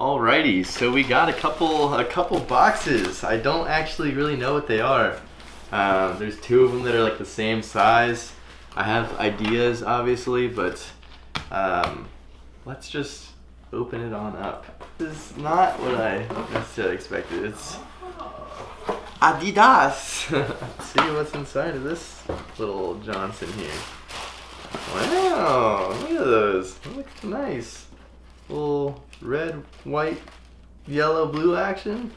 Alrighty, so we got a couple boxes. I don't actually really know what they are. There's two of them that are like the same size. I have ideas, obviously, but let's just open it on up. This is not what I necessarily expected. It's Adidas. Let's see what's inside of this little Johnson here. Wow, look at those. They look nice. Little red, white, yellow, blue action.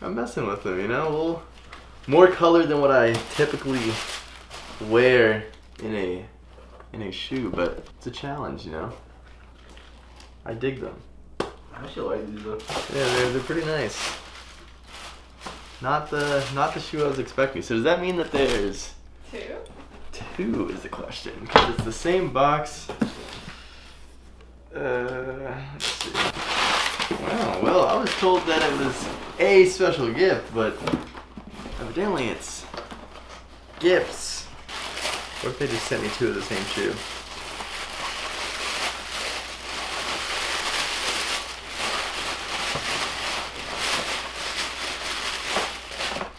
I'm messing with them, you know, a little more color than what I typically wear in a shoe, but it's a challenge, you know. I dig them. I actually like these though. Yeah, they're pretty nice. Not the shoe I was expecting. So does that mean that there's two is the question, because it's the same box. Let's see. Wow, well, I was told that it was a special gift, but evidently it's gifts. What if they just sent me two of the same shoe?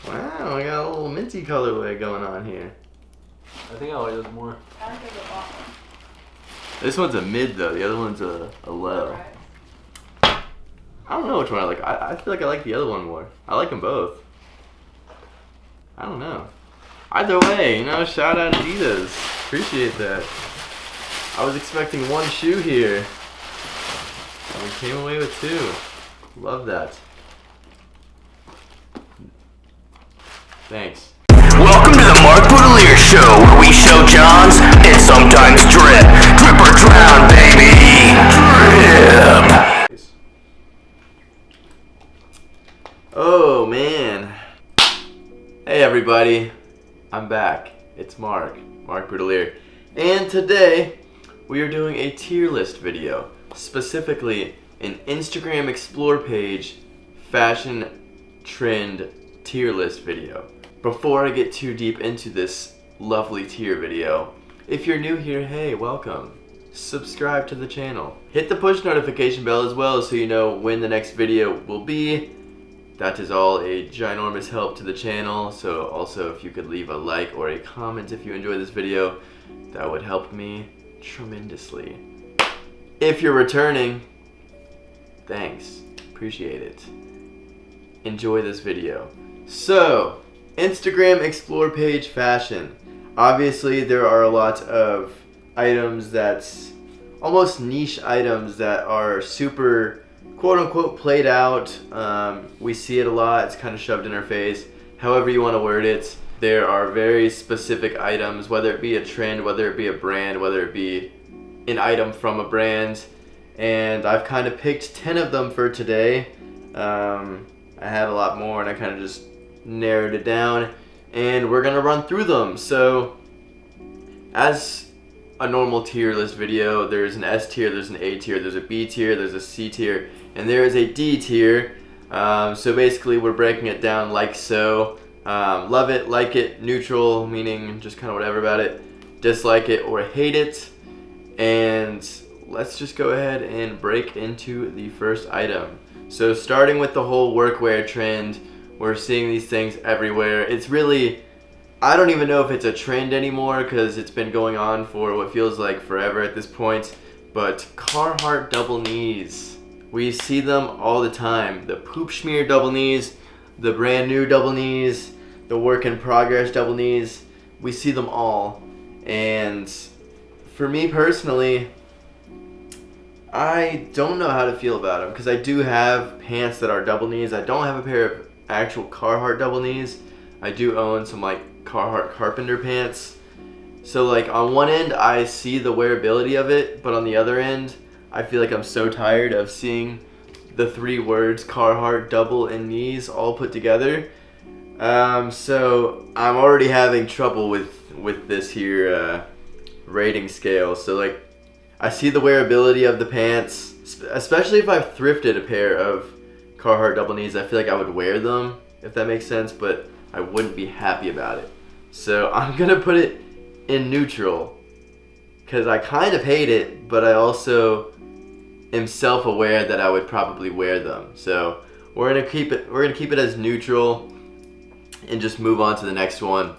Wow, I got a little minty colorway going on here. I think I like this more. I like the bottom. This one's a mid though, the other one's a low. I don't know which one I like. I feel like I like the other one more. I like them both. I don't know. Either way, you know, shout out Adidas. Appreciate that. I was expecting one shoe here, and we came away with two. Love that. Thanks. Welcome to the Mark Boudelier Show, where we show Johns and sometimes drip. Drip or drown, baby. Drip. Oh man. Hey everybody. I'm back. It's Mark Boudelier. And today we are doing a tier list video. Specifically an Instagram Explore page fashion trend tier list video. Before I get too deep into this lovely tier video, if you're new here, hey, welcome. Subscribe to the channel. Hit the push notification bell as well so you know when the next video will be. That is all a ginormous help to the channel, so also if you could leave a like or a comment if you enjoyed this video, that would help me tremendously. If you're returning, thanks. Appreciate it. Enjoy this video. So, Instagram Explore page fashion. Obviously there are a lot of items that's almost niche items that are super quote unquote played out. We see it a lot, it's kind of shoved in our face. However you want to word it, there are very specific items, whether it be a trend, whether it be a brand, whether it be an item from a brand. And I've kind of picked 10 of them for today. I had a lot more and I kind of just narrowed it down, and we're gonna run through them. So as a normal tier list video, there's an S tier, there's an A tier, there's a B tier, there's a C tier, and there is a D tier. So basically we're breaking it down like so. Love it, like it, neutral, meaning just kind of whatever about it, dislike it or hate it. And let's just go ahead and break into the first item. So starting with the whole workwear trend, we're seeing these things everywhere. It's really, I don't even know if it's a trend anymore because it's been going on for what feels like forever at this point. But Carhartt double knees. We see them all the time. The poop schmear double knees, the brand new double knees, the work in progress double knees. We see them all. And for me personally, I don't know how to feel about them because I do have pants that are double knees. I don't have a pair of actual Carhartt double knees. I do own some like Carhartt carpenter pants. So like on one end I see the wearability of it, but on the other end I feel like I'm so tired of seeing the three words Carhartt double and knees all put together. So I'm already having trouble with this here rating scale. So like I see the wearability of the pants, especially if I've thrifted a pair of Carhartt double knees. I feel like I would wear them, if that makes sense, but I wouldn't be happy about it. So I'm gonna put it in neutral because I kind of hate it, but I also am self-aware that I would probably wear them. So we're gonna keep it as neutral and just move on to the next one.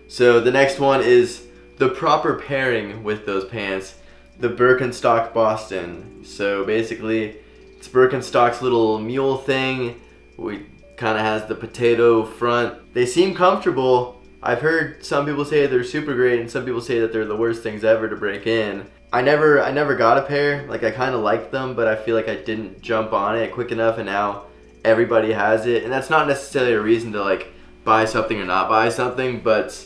So the next one is the proper pairing with those pants, the Birkenstock Boston. So basically, it's Birkenstock's little mule thing. We kind of has the potato front. They seem comfortable. I've heard some people say they're super great, and some people say that they're the worst things ever to break in. I never got a pair. Like, I kind of liked them, but I feel like I didn't jump on it quick enough, and now everybody has it. And that's not necessarily a reason to like buy something or not buy something, but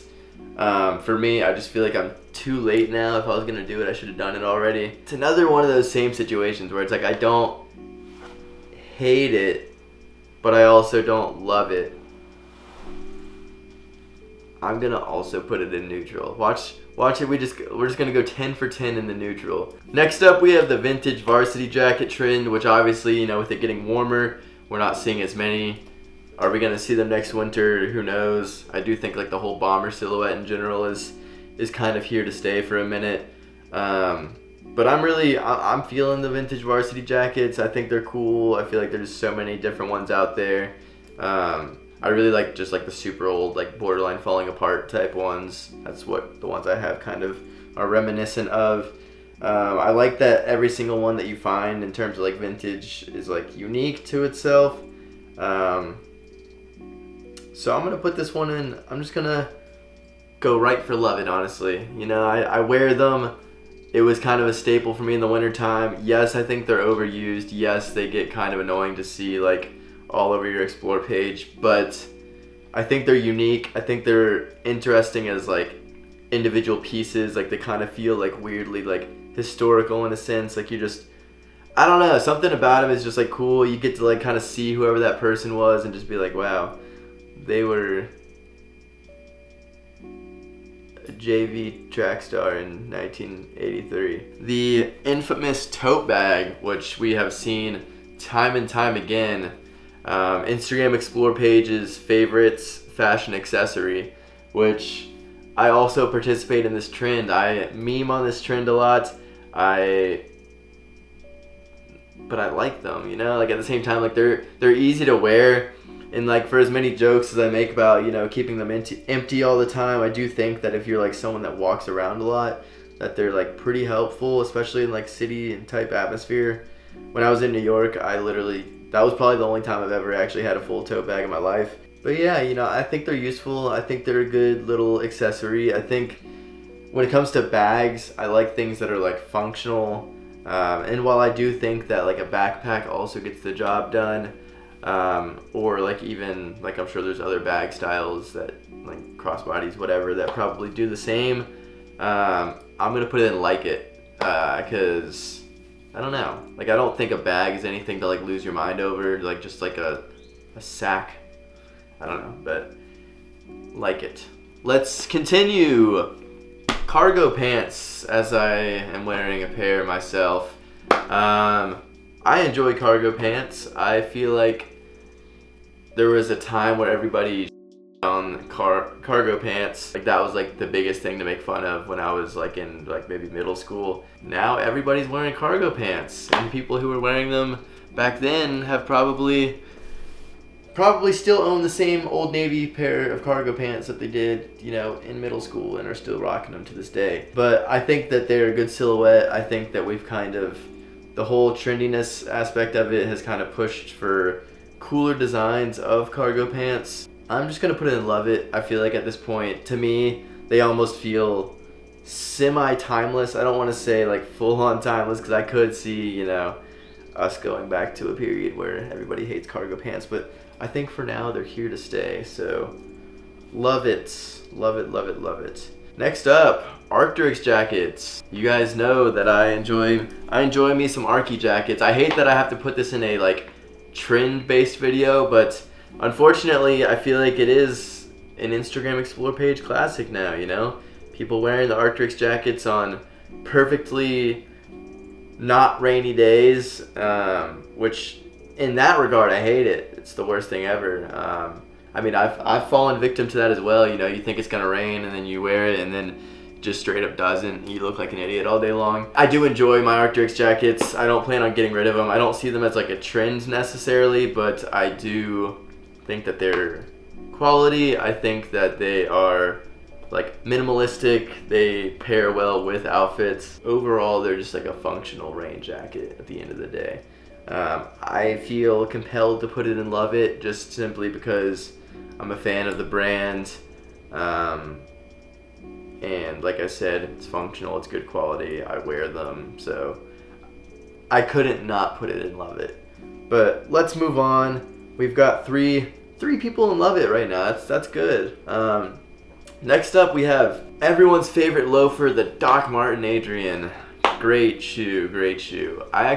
for me, I just feel like I'm too late now. If I was gonna do it, I should have done it already. It's another one of those same situations where it's like I don't hate it, but I also don't love it. I'm gonna also put it in neutral. Watch it. We're just gonna go 10 for 10 in the neutral. Next up, we have the vintage varsity jacket trend, which obviously, you know, with it getting warmer, we're not seeing as many. Are we gonna see them next winter? Who knows? I do think like the whole bomber silhouette in general is kind of here to stay for a minute. But I'm feeling the vintage varsity jackets. I think they're cool. I feel like there's so many different ones out there. I really like just like the super old, like borderline falling apart type ones. That's what the ones I have kind of are reminiscent of. I like that every single one that you find in terms of like vintage is like unique to itself. So I'm gonna put this one in. I'm just gonna go right for love it, honestly. You know, I wear them. It was kind of a staple for me in the wintertime. Yes, I think they're overused. Yes, they get kind of annoying to see like all over your Explore page, but I think they're unique. I think they're interesting as like individual pieces. Like they kind of feel like weirdly like historical in a sense. Like you just, I don't know, something about them is just like cool. You get to like kind of see whoever that person was and just be like, wow, they were a JV track star in 1983. The infamous tote bag, which we have seen time and time again. Instagram Explore page's favorites fashion accessory, which I also participate in this trend. I meme on this trend a lot. But I like them, you know, like at the same time, like they're easy to wear, and like for as many jokes as I make about, you know, keeping them empty all the time, I do think that if you're like someone that walks around a lot, that they're like pretty helpful, especially in like city and type atmosphere. When I was in New York, that was probably the only time I've ever actually had a full tote bag in my life. But yeah, you know, I think they're useful. I think they're a good little accessory. I think when it comes to bags, I like things that are like functional. And while I do think that like a backpack also gets the job done, or like even like I'm sure there's other bag styles that like crossbodies, whatever, that probably do the same. I'm gonna put it in like it, because I don't know. Like I don't think a bag is anything to like lose your mind over. Like just like a sack. I don't know, but like it. Let's continue. Cargo pants, as I am wearing a pair myself. I enjoy cargo pants. I feel like there was a time where everybody on cargo pants. Like that was like the biggest thing to make fun of when I was like in like maybe middle school. Now everybody's wearing cargo pants, and people who were wearing them back then have probably still own the same Old Navy pair of cargo pants that they did, you know, in middle school, and are still rocking them to this day. But I think that they're a good silhouette. I think that we've kind of, the whole trendiness aspect of it has kind of pushed for cooler designs of cargo pants. I'm just gonna put it in love it. I feel like at this point, to me, they almost feel semi-timeless. I don't want to say like full-on timeless, because I could see, you know, us going back to a period where everybody hates cargo pants, but I think for now they're here to stay. So love it, love it, love it, love it. Next up, Arc'teryx jackets. You guys know that I enjoy me some Arky jackets. I hate that I have to put this in a like trend-based video, but unfortunately I feel like it is an Instagram Explore page classic now, you know? People wearing the Arc'teryx jackets on perfectly not rainy days, which in that regard I hate it. It's the worst thing ever. I mean, I've fallen victim to that as well. You know, you think it's gonna rain and then you wear it and then just straight up doesn't. You look like an idiot all day long. I do enjoy my Arc'teryx jackets. I don't plan on getting rid of them. I don't see them as like a trend necessarily, but I do think that they're quality. I think that they are like minimalistic. They pair well with outfits. Overall, they're just like a functional rain jacket at the end of the day. I feel compelled to put it in Love It just simply because I'm a fan of the brand. And like I said, it's functional, it's good quality, I wear them, so I couldn't not put it in Love It. But let's move on. We've got three people in Love It right now. That's good. Next up, we have everyone's favorite loafer, the Doc Marten Adrian. Great shoe, great shoe. I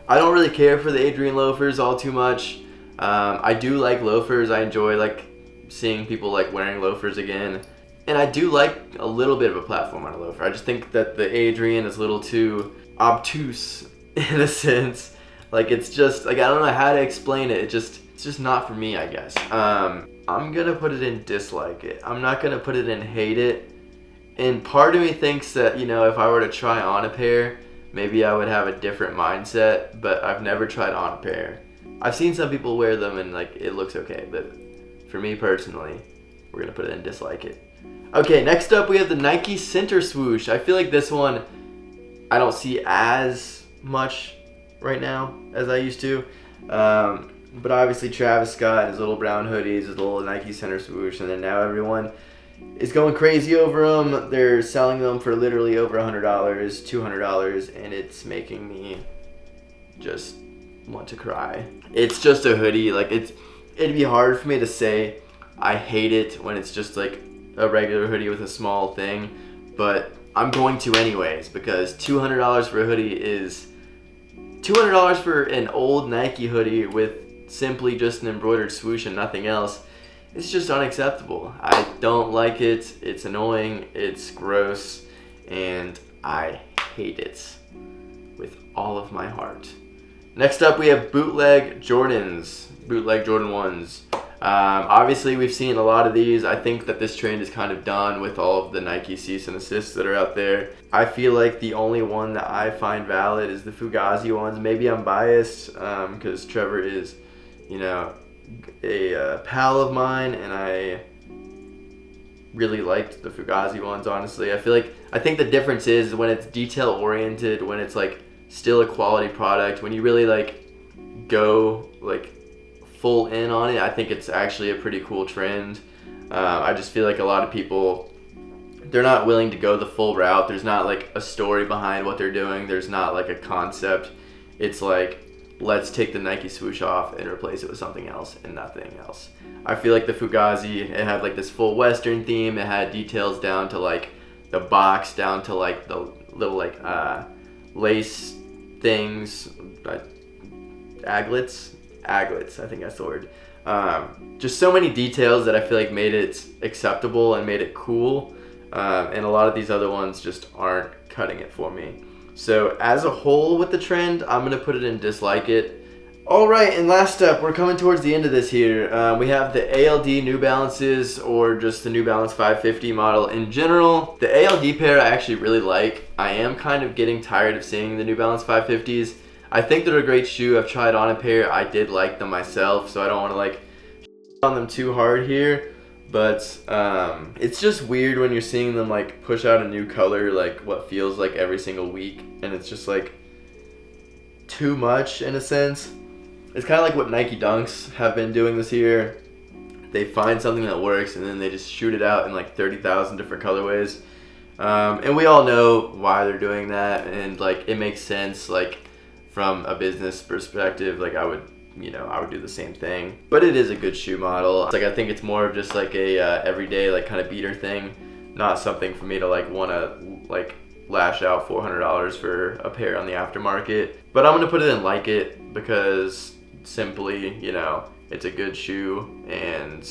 don't really care for the Adrian loafers all too much. I do like loafers. I enjoy like seeing people like wearing loafers again. And I do like a little bit of a platform on a loafer. I just think that the Adrian is a little too obtuse in a sense. Like it's just like, I don't know how to explain it. It's just not for me, I guess. I'm gonna put it in dislike it. I'm not gonna put it in hate it. And part of me thinks that, you know, if I were to try on a pair, maybe I would have a different mindset, but I've never tried on a pair. I've seen some people wear them and like it looks okay, but for me personally, we're gonna put it in dislike it. Okay, next up we have the Nike Center Swoosh. I feel like this one I don't see as much right now as I used to. But obviously Travis Scott and his little brown hoodies, his little Nike Center Swoosh, and then now everyone is going crazy over them. They're selling them for literally over $100, $200, and it's making me just want to cry. It's just a hoodie. Like it'd be hard for me to say I hate it when it's just like a regular hoodie with a small thing, but I'm going to anyways because $200 for a hoodie is $200 for an old Nike hoodie with simply just an embroidered swoosh and nothing else. It's just unacceptable. I don't like it. It's annoying. It's gross, and I hate it with all of my heart. Next up, we have bootleg Jordans, bootleg Jordan 1s. Obviously, we've seen a lot of these. I think that this trend is kind of done with all of the Nike cease and assists that are out there. I feel like the only one that I find valid is the Fugazi ones. Maybe I'm biased because Trevor is, you know, a pal of mine, and I really liked the Fugazi ones, honestly. I think the difference is when it's detail oriented, when it's like still a quality product, when you really like go like full in on it, I think it's actually a pretty cool trend. I just feel like a lot of people, they're not willing to go the full route. There's not like a story behind what they're doing. There's not like a concept. It's like, let's take the Nike swoosh off and replace it with something else and nothing else. I feel like the Fugazi, it had like this full Western theme. It had details down to like the box, down to like the little like lace things, aglets, I think that's the word. Just so many details that I feel like made it acceptable and made it cool. And a lot of these other ones just aren't cutting it for me. So as a whole with the trend, I'm going to put it in dislike it. Alright, and last up, we're coming towards the end of this here. We have the Ald New Balances, or just the New Balance 550 model in general. The Ald pair I actually really like. I am kind of getting tired of seeing the New Balance 550s. I think they're a great shoe. I've tried on a pair. I did like them myself, so I don't want to like on them too hard here. But it's just weird when you're seeing them like push out a new color like what feels like every single week, and it's just like too much in a sense. It's kind of like what Nike Dunks have been doing this year. They find something that works and then they just shoot it out in like 30,000 different colorways. And we all know why they're doing that, and like it makes sense like from a business perspective. Like I would do the same thing. But it is a good shoe model. It's like I think it's more of just like a everyday like kind of beater thing, not something for me to like want to like lash out $400 for a pair on the aftermarket. But I'm gonna put it in like it because simply, you know, it's a good shoe and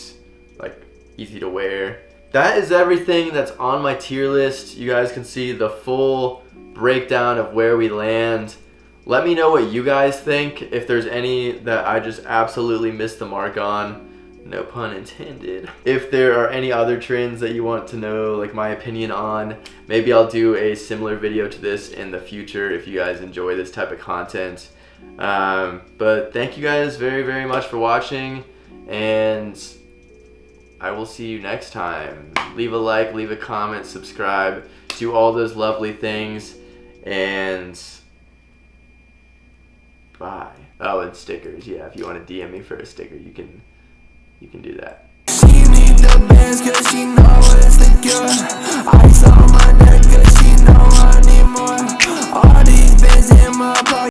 like easy to wear. That is everything that's on my tier list. You guys can see the full breakdown of where we land. Let me know what you guys think. If there's any that I just absolutely missed the mark on, No pun intended. If there are any other trends that you want to know, like my opinion on, maybe I'll do a similar video to this in the future if you guys enjoy this type of content. But thank you guys very, very much for watching, and I will see you next time. Leave a like, leave a comment, subscribe, do all those lovely things, and bye. Oh, and stickers. Yeah, if you want to DM me for a sticker, you can do that.